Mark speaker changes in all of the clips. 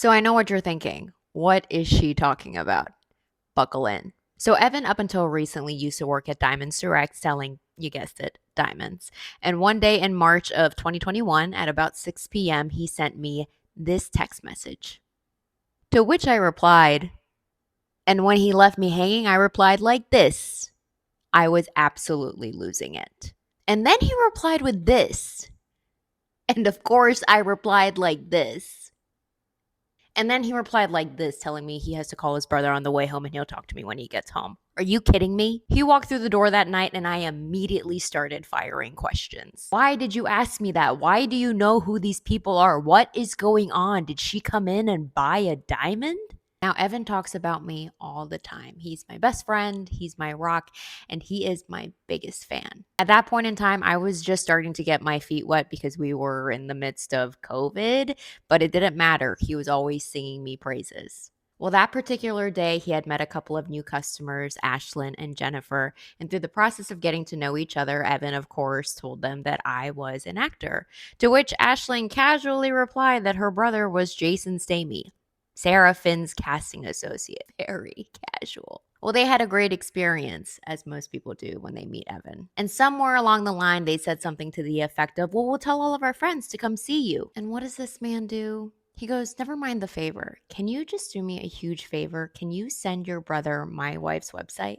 Speaker 1: So I know what you're thinking. What is she talking about? Buckle in. So Evan, up until recently, used to work at Diamonds Direct selling, you guessed it, diamonds. And one day in March of 2021 at about 6 p.m., he sent me this text message. To which I replied, and when he left me hanging, I replied like this. I was absolutely losing it. And then he replied with this. And of course, I replied like this. And then he replied like this, telling me he has to call his brother on the way home and he'll talk to me when he gets home. Are you kidding me? He walked through the door that night and I immediately started firing questions. Why did you ask me that? Why do you know who these people are? What is going on? Did she come in and buy a diamond? Now, Evan talks about me all the time. He's my best friend, he's my rock, and he is my biggest fan. At that point in time, I was just starting to get my feet wet because we were in the midst of COVID, but it didn't matter. He was always singing me praises. Well, that particular day, he had met a couple of new customers, Ashlyn and Jennifer. And through the process of getting to know each other, Evan, of course, told them that I was an actor. To which Ashlyn casually replied that her brother was Jason Stamey, Sarah Finn's casting associate. Very casual. Well, they had a great experience, as most people do when they meet Evan. And somewhere along the line, they said something to the effect of, well, we'll tell all of our friends to come see you. And what does this man do? He goes, never mind the favor. Can you just do me a huge favor? Can you send your brother my wife's website?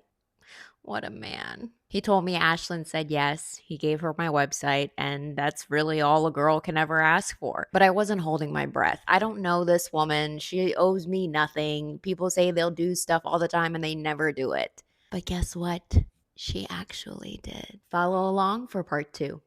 Speaker 1: What a man. He told me Ashlyn said yes. He gave her my website, and that's really all a girl can ever ask for. But I wasn't holding my breath. I don't know this woman. She owes me nothing. People say they'll do stuff all the time, and they never do it. But guess what? She actually did. Follow along for part 2.